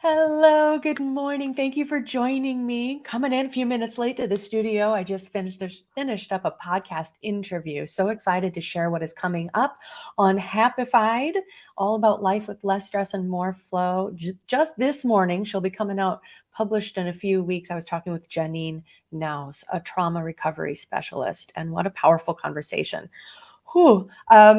Hello, good morning. Thank you for joining me. Coming in a few minutes late to the studio. I just finished up a podcast interview. So excited to share what is coming up on Happified, all about life with less stress and more flow. Just this morning, she'll be coming out published in a few weeks. I was talking with Janine Naus, a trauma recovery specialist, and what a powerful conversation. Whew.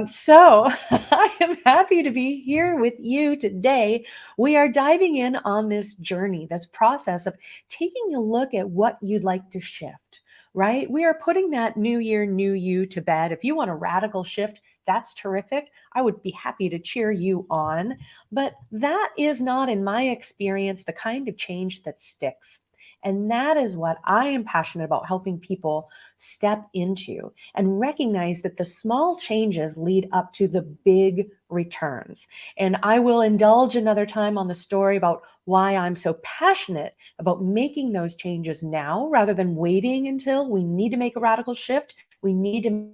So I am happy to be here with you today. We are diving in on this journey, this process of taking a look at what you'd like to shift, right? We are putting that new year, new you to bed. If you want a radical shift, that's terrific. I would be happy to cheer you on. But that is not, in my experience, the kind of change that sticks. And that is what I am passionate about helping people step into and recognize that the small changes lead up to the big returns. And I will indulge another time on the story about why I'm so passionate about making those changes now rather than waiting until we need to make a radical shift. We need to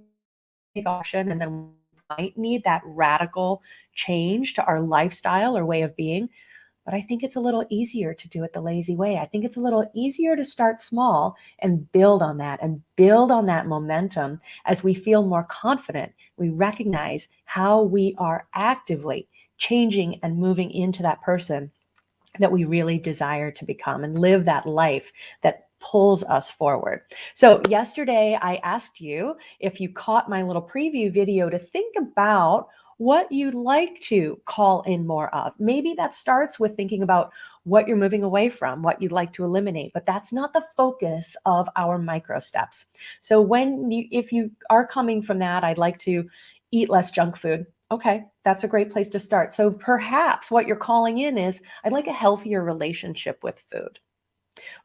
make action, and then we might need that radical change to our lifestyle or way of being. But I think it's a little easier to do it the lazy way. I think it's a little easier to start small and build on that momentum as we feel more confident. We recognize how we are actively changing and moving into that person that we really desire to become and live that life that pulls us forward. So yesterday I asked you, if you caught my little preview video, to think about what you'd like to call in more of. Maybe that starts with thinking about what you're moving away from, what you'd like to eliminate, but that's not the focus of our micro steps. So if you are coming from that, I'd like to eat less junk food. Okay, that's a great place to start. So perhaps what you're calling in is, I'd like a healthier relationship with food,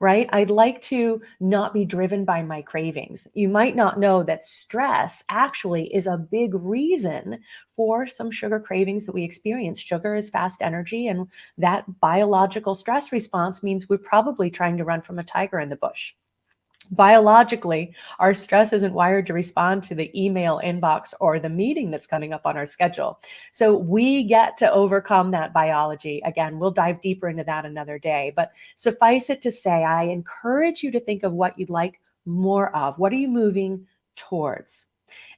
right? I'd like to not be driven by my cravings. You might not know that stress actually is a big reason for some sugar cravings that we experience. Sugar is fast energy, and that biological stress response means we're probably trying to run from a tiger in the bush. Biologically, our stress isn't wired to respond to the email inbox or the meeting that's coming up on our schedule. So we get to overcome that biology. Again, we'll dive deeper into that another day. But suffice it to say, I encourage you to think of what you'd like more of. What are you moving towards?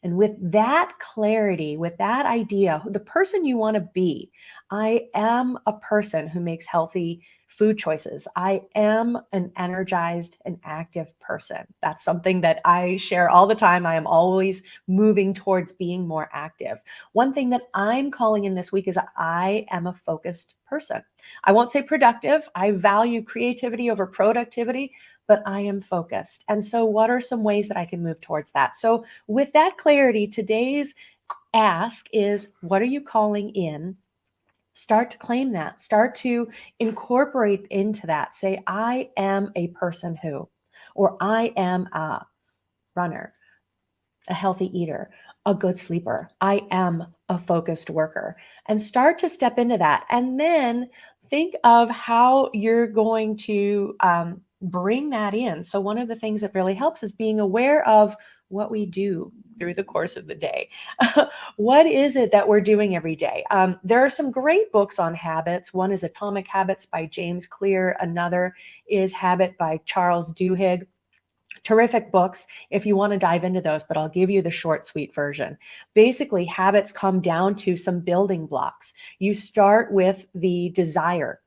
And with that clarity, with that idea, the person you want to be, I am a person who makes healthy food choices. I am an energized and active person. That's something that I share all the time. I am always moving towards being more active. One thing that I'm calling in this week is I am a focused person. I won't say productive. I value creativity over productivity, but I am focused. And so what are some ways that I can move towards that? So with that clarity, today's ask is, what are you calling in? Start to claim that. Start to incorporate into that. Say, I am a person who, or I am a runner, a healthy eater, a good sleeper. I am a focused worker. And start to step into that. And then think of how you're going to bring that in. So one of the things that really helps is being aware of what we do through the course of the day. What is it that we're doing every day? There are some great books on habits. One is Atomic Habits by James Clear. Another is Habit by Charles Duhigg. Terrific books if you want to dive into those, but I'll give you the short, sweet version. Basically, habits come down to some building blocks. You start with the desire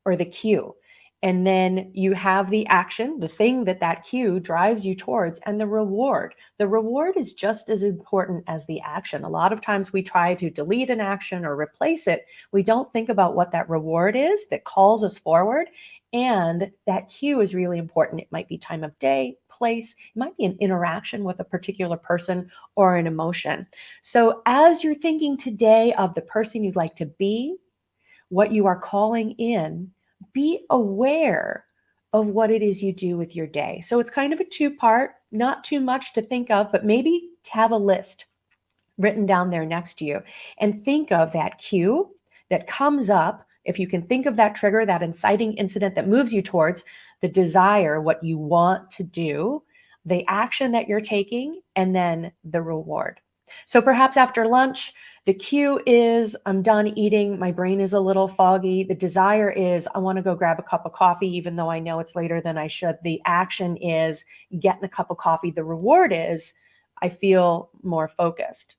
or the cue, and then you have the action, the thing that cue drives you towards, and the reward. The reward is just as important as the action. A lot of times we try to delete an action or replace it. We don't think about what that reward is that calls us forward. And that cue is really important. It might be time of day, place, it might be an interaction with a particular person or an emotion. So as you're thinking today of the person you'd like to be, what you are calling in, be aware of what it is you do with your day. So it's kind of a two-part, not too much to think of, but maybe to have a list written down there next to you and think of that cue that comes up. If you can think of that trigger, that inciting incident that moves you towards the desire, what you want to do, the action that you're taking, and then the reward. So perhaps after lunch, The cue is I'm done eating. My brain is a little foggy. The desire is I want to go grab a cup of coffee, even though I know it's later than I should. The action is getting a cup of coffee. The reward is I feel more focused.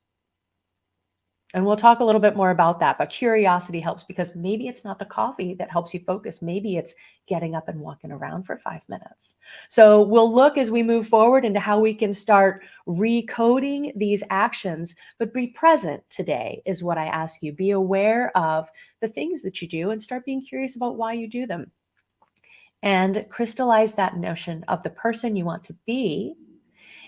And we'll talk a little bit more about that, but curiosity helps because maybe it's not the coffee that helps you focus. Maybe it's getting up and walking around for 5 minutes. So we'll look as we move forward into how we can start recoding these actions, but be present today is what I ask you. Be aware of the things that you do and start being curious about why you do them. And crystallize that notion of the person you want to be.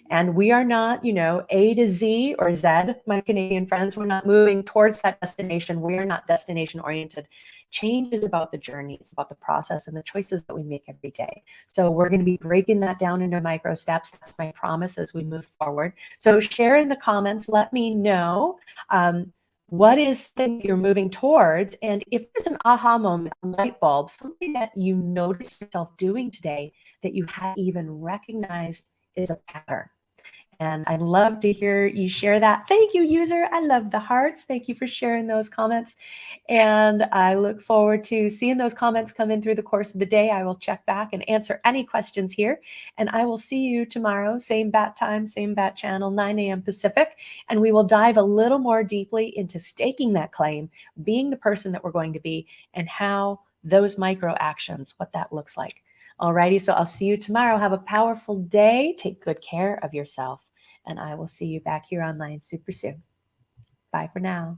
And we are not, A to Z or Z, my Canadian friends. We're not moving towards that destination. We are not destination oriented. Change is about the journey. It's about the process and the choices that we make every day. So we're going to be breaking that down into micro steps. That's my promise as we move forward. So share in the comments. Let me know what is thing you're moving towards. And if there's an aha moment, a light bulb, something that you notice yourself doing today that you hadn't even recognized is a pattern. And I'd love to hear you share that. Thank you, user. I love the hearts. Thank you for sharing those comments. And I look forward to seeing those comments come in through the course of the day. I will check back and answer any questions here. And I will see you tomorrow, same bat time, same bat channel, 9 a.m. Pacific. And we will dive a little more deeply into staking that claim, being the person that we're going to be, and how those micro actions, what that looks like. Alrighty, so I'll see you tomorrow. Have a powerful day. Take good care of yourself. And I will see you back here online super soon. Bye for now.